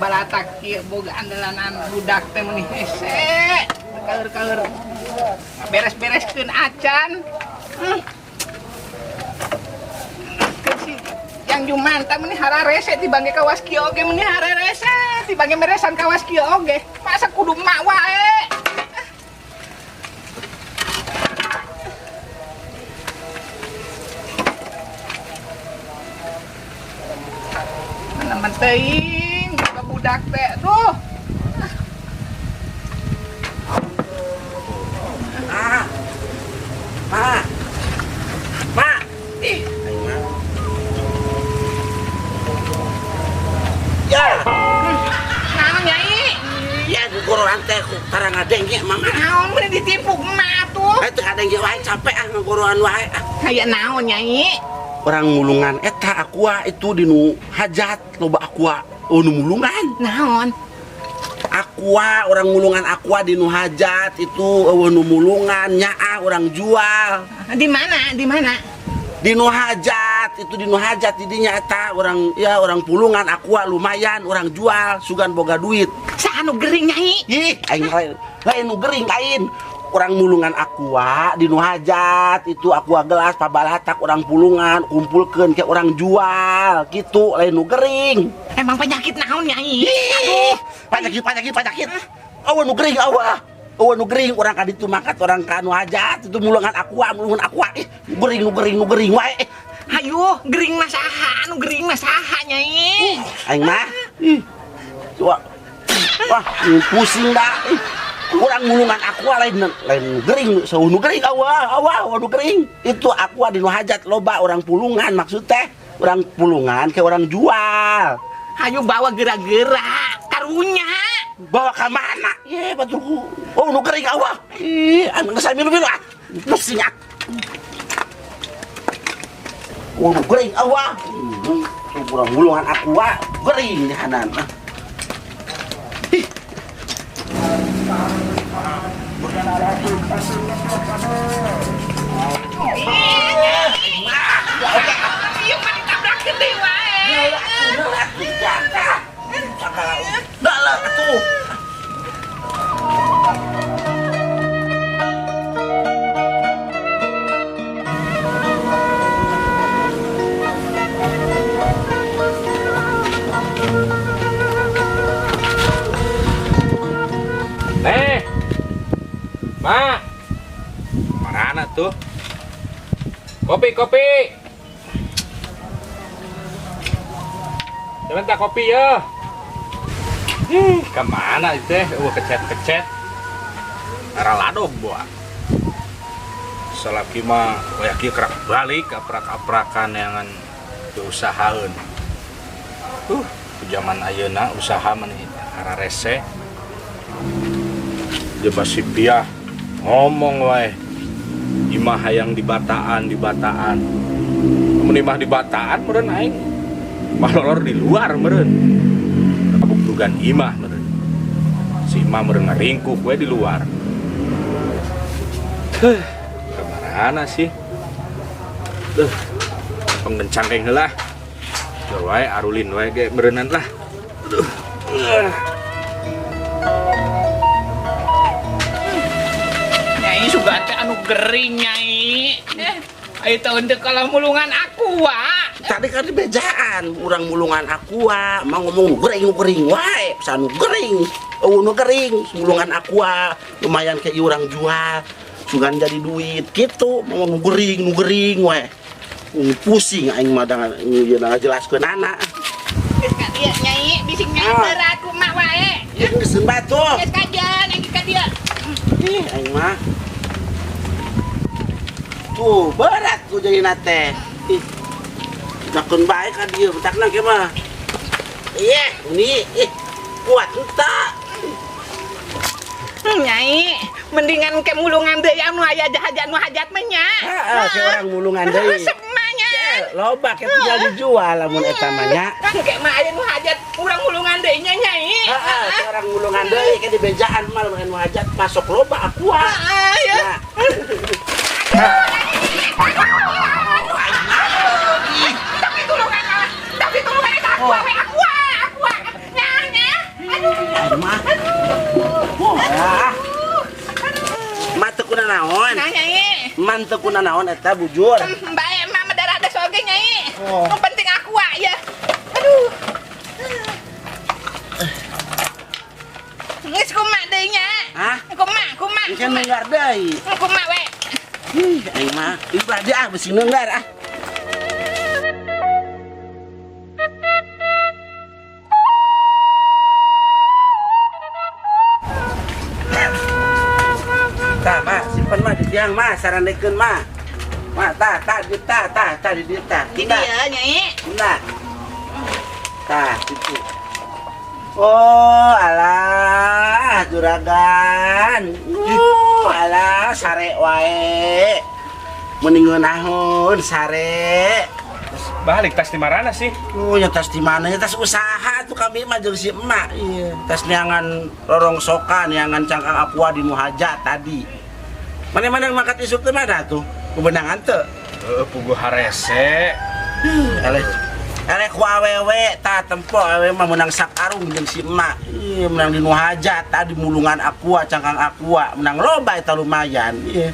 balatak kieu boga andalanan budak teh meuni hese kaeur-kaeur beres-bereskeun acan. Yang Jumanta meuni hararese tibangge kawas kieu oge meuni hararese tibangge meresan kawas kieu oge. Masa kudu mak wae. Mana teuing budak teh duh. Ma. Ih, ya. Naon nyai? Ya gororan teh tarang ngadengge mah. Naon meureun ditipu emak tuh? Teu ngadengge wae capek ngagororan wae. Aya naon nyai? Orang mulungan eta aqua itu dinu hajat loba aqua nu mulungan. Naon? Aqua orang mulungan aqua dinu hajat itu nu mulungan nyaah orang jual. Di mana? Di mana? Dinu hajat itu dinu hajat didinya eta orang ya orang pulungan aqua lumayan orang jual sugan boga duit. Saanu gering nyai? Ih, aing lain nu gering lain. Orang mulungan aqua dinu hajat itu aqua gelas pabalatak orang pulungan kumpulkeun ke orang jual gitu lain nu gering. Emang penyakit naon nyai? Aduh, penyakit. Awan nu gering awah. Awan nu gering orang kaditu mangkat orang kanu hajat itu mulungan aqua ih nu gering wae. Hayu, gering mah saha? Nu gering mah saha nyai? Aing mah coba. Wah, pusing dah. Orang mulungan aqua lain gering nu gering awah nu gering itu aqua dinu hajat loba orang pulungan maksud teh orang pulungan ke orang jual. Hayu bawa gerak-gerak karunya Bawa ke mana? Ye baturku. Oh nu gering awah. Ih anu geus milu-milu ah. Pusing ah. Oh nu gering awah. Orang mulungan aqua gering hanan. Ma, mana anak tuh? Kopi. Minta kopi ya. Kemana itu? Kecet. Arah ladog buah. Salaki mah kayak kerak balik aprak-aprakan yang diusahakan. Zaman ayeuna usaha meni arah rese. Dia masih piah. Ngomong wae imah hayang di bataan mun imah di bataan meureun aing mah lolor di luar meureun kabukdugan imah meureun si imah meureun ngaringkuk we di luar kemana sih penggencang heula jor wae arulin wae ge beureunan lah Suga teh anu gering nyai. Ayo tahun teh kalau mulungan aqua. Tadi kan bejaan urang mulungan aqua mau ngomong gering wae sanu gering. Nu gering mulungan aqua lumayan ke urang jual sugan jadi duit gitu mau nu gering wae. Pusing aing mah dengan ieu ngajelaskeun anak. Geus ka dieu Nyai, bising Nyai berat kumaha wae. Geus batuh. Geus kajian lagi ka dieu. Ih, aing mah. Tuh, berat tuh jadi nate. Ih. Dakun bae ka dieu, betakna ge mah. Iya, ini kuat entak. Nyai, mendingan ke mulungan deui anu aya hajat nu hajat mah nya. Heeh, ke urang mulungan deui. Semanya. Loba ke tinggal dijual lamun eta mah nya. Engke mah aya nu hajat urang mulungan deui nya Nyai. Heeh, ke urang mulungan deui ke di bejaan mah lamun anu hajat masuk loba aku. Heeh, ya. Tapi tulungan aku, Nya. Aduh. Mah. Mata kuna naon? Nah, Nyai. Manteu kuna naon eta bujur. Bae mah mendarah ada soge Nyai. Oh. Yang penting aku ya. Aduh. Geus kumaha deui nya? Hah? Kumaha? Kan nengar deui. Kumaha we? Ih, aing mah ibadah besi nengar ah. Tah, mah, simpen mah di tiang mah, sarandekeun mah. Mah, tah, di dieu tah. Di dia Nyai. Nah. Tah, itu. Oh, alah, juragan. Alah, sare wae. Mending ngeunahun sare. Balik tas di mana sih? Ya tas di mana? Ya tas usaha tuh kami mah jeung si emak. Iya, tas neangan rorongsokan, neangan cangkang apua di nu hajat tadi. Mana-mana makat isuk teh mana tuh? Kebenangan teu. Puguh harese. Eleh ku awewe tah tempo awewe mah menang sakarung jeung si emak. Iya, menang di nu hajat tadi mulungan aqua, cangkang aqua, menang loba eta lumayan. Iya.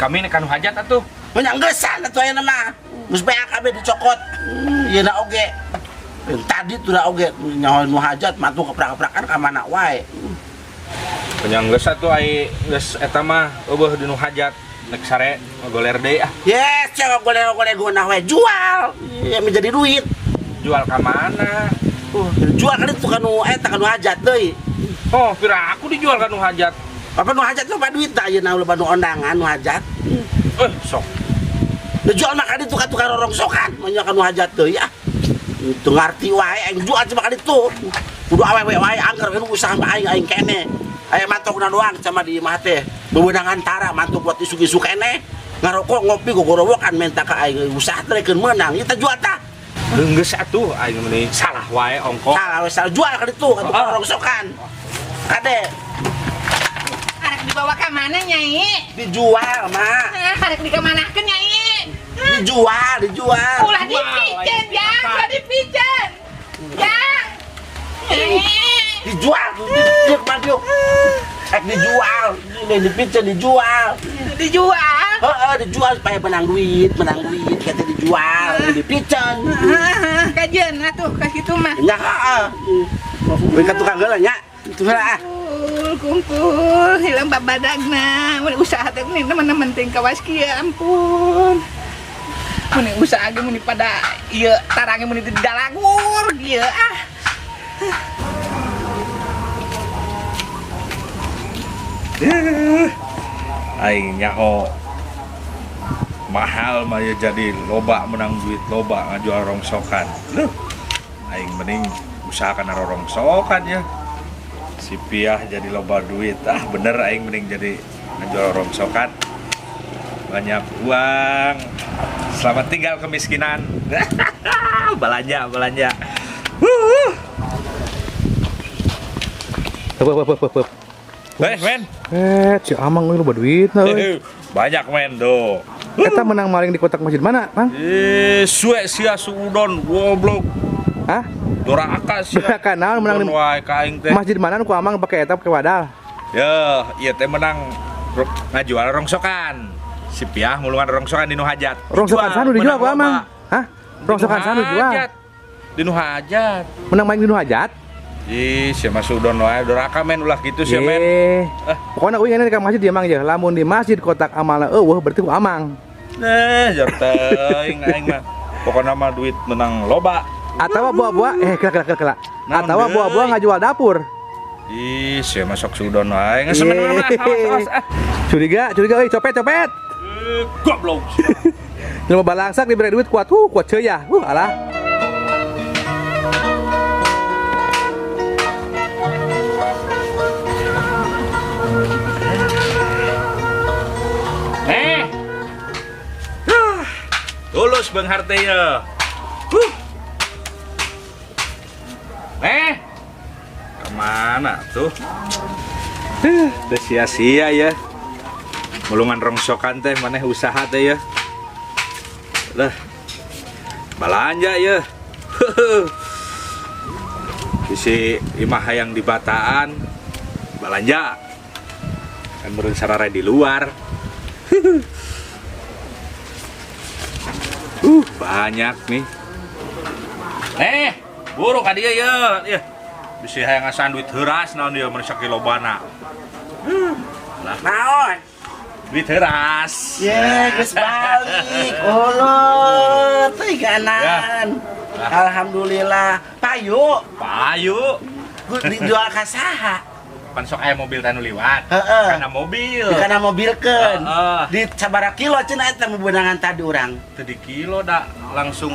Kami nekan hajat atuh. Menang gesan atuh ayeuna mah. Geus bae kabeh dicokot. Ieu na oge. Tadi tuh na oge nyaho nu hajat mah tuh keprak-keprakan ka mana wae. Penyanggeus atuh ai geus eta mah eueuh di nu hajat. Nek sare goler deui ah. Yes, coba goler-goler gunah wae jual. Iya menjadi duit. Jual ka mana? Jual kan itu kanu eta kanu hajat deui. Oh, pira aku dijual ka nu hajat. Apa nu hajat loba duit tah ayeuna loba nu ondangan nu hajat. Sok. Nu jual mah kan itu ka tukang rorongsokan, nya kanu hajat deui ah. Itu ngarti wae aing jual cuma kan itu. Kudu awewe wae angker kan usaha aing kene. Aya matokna doang sama di imah teh. Bebenang antara mantuk buat isu-isu kene. Ngarokok ngopi gogorowokan menta ka aing usaha teh keun meunang. Kita jual tah. Geus atuh aing meni salah wae ongkos. Salah wes jual kan itu ka tukang rongsokan. Kade Arek dibawa ka mana Nyai? dijual mah. Arek dikemanakeun Nyai? Dijual. Ulah dipijen ya, ulah dipijen. Ya. Dijual dieu mah dieu. Dijual, dipicen dijual. Dijual. Heeh, dijual supaya menang duit kata dijual, dipicen. Kajian atuh ka kitu mah. Nya heeh. Beuh ka tukang heula nya. Itu heula ah. Kumpul hilang babadagna. Mun usaha teh mun teman-teman teh kawas kieu ampun. Mun usaha ge mun pada ieu tarange mun di dalagur kieu ah. Aing nyaho mahal mah ya jadi loba menang duit loba ngajual rongsokan. Aing mending usahakan rongsokan ya. Si Piah jadi loba duit. Bener aing mending jadi ngajual rongsokan. Banyak uang. Selamat tinggal kemiskinan. Belanja. Men. Si Amang lu loba duit na euy. Banyak men do. Eta menang maling di kotak masjid mana, Bang? Suwe sia suudon goblok. Hah? Doraka sia. Doraka naon menang di wae ka aing teh. masjid mana nu ku Amang pakai eta pakai wadal? Ya, ieu teh menang ngajual rongsokan. Si Piah mulungan rongsokan di nu hajat. Rongsokan sanu dijual ku menang Amang. loba. Hah? Rongsokan sanu dijual. Di nu hajat. Menang maling di nu hajat? Ih, sia masudon wae doraka men ulah gitu sia men. Pokoknya euy ngene di masjid di Amang je. Lamun di masjid kotak amalna eueuh berarti ku Amang. Jar teuing aing mah. Pokona mah duit menang loba. Atau buah-buah kela. Naon Atau deui? buah-buah ngajual dapur. Ih, sia masuk sudon wae. Geus semen mana? Awas. Curiga euy, copet. Goblok. Jelema balangsak diberi duit kuat ceui ya. Alah. Tulus beunghar teh ya. Kemana tuh? Teu sia-sia ya. Mulungan rongsokan teh maneh usaha teh ya. Lah. Balanja ya. Bisi imah hayang di Bataan. Balanja. Kan meureun sarare di luar. Banyak nih. Buru ka dieu ya. Bisi hayang ngasan duit heuras naon dieu mun sakilobana. Naon? Duit heuras. Ya, geus balik. Ulun teh ganan. Alhamdulillah. Payu dijual ka saha? Pan sok aya mobil tanu liwat. Heeh. Kana mobil. Dikana mobilkeun. Heeh. Di sabaraha kilo cenah eta meunangan tadi urang. Teu di kilo da langsung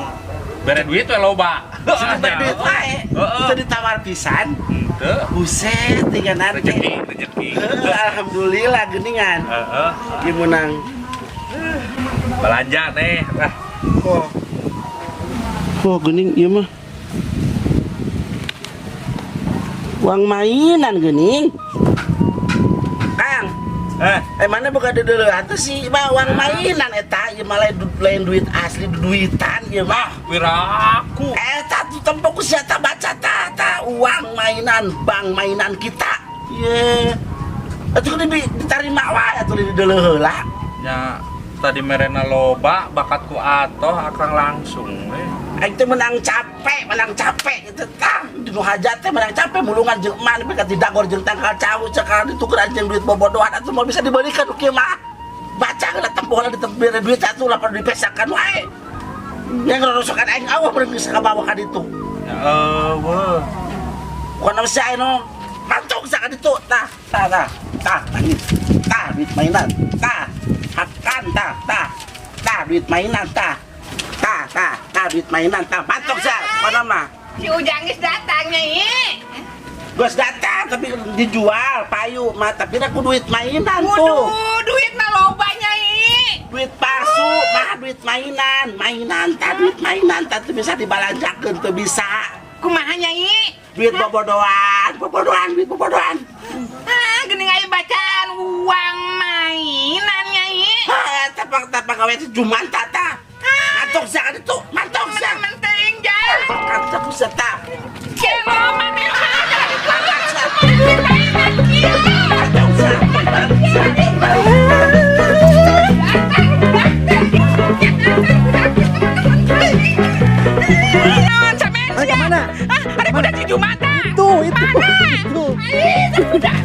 bere duit we loba. Cenah bere duit wae. Heeh. Teu ditawar pisan. Teu. Buset, tinggalan teh. Rezeki. Alhamdulillah geuningan. Heeh. Ieu meunang. Belanja teh. Oh, geuning ieu mah. Uang mainan geuning. Kang, mana buka dulu atuh sih mah uang mainan eta ieu mah lain duit asli duitan ieu mah. Wiraku. Eta tuh tempo ku sia baca tata uang mainan bank mainan kita. Ye. Atuh diterima wae atuh di deuleu heula. Ya tadi merena loba bakatku atoh akang langsung we. Aing teh menang capek gitu tah. Di nu hajat teh menang capek mulungan jeung emak nepi ka didagor jeung tangkal cawu cekal ditukeran jeung duit bobodohan atuh mau bisa dibalikan ku kieu mah. Baca geus tempoh lah ditebir duit atuh lapan dipesakan wae. Yang ngerosokan aing awah meureun geus ka bawah ka ditu. Ya eueuh. Kunaon mah si aing no mantok sa ka ditu tah duit mainan tah hakan tah duit mainan tah duit mainan tah mantok sa kunaon mah. Si Ujang geus datang Nyai. Geus datang tapi dijual payu mah tapi aku duit mainan tuh. Waduh, duit mah loba Nyai. Duit palsu mah duit mainan tah teu bisa dibalanjakeun teu bisa. Kumaha Nyai? Duit bobodohan. Geuning aya bacaan uang mainan Nyai. Tapak gawe teh juman tata. Mantok sa ditu, mantok sa. Menting jar. Mantok sa tah. Kelo maneh ada di Mantok sa. mainan kieu. Mantok sa. Non, samen Ay, kemana? ada kuda tujuh mata. Itu. Mana? Ih, sudah.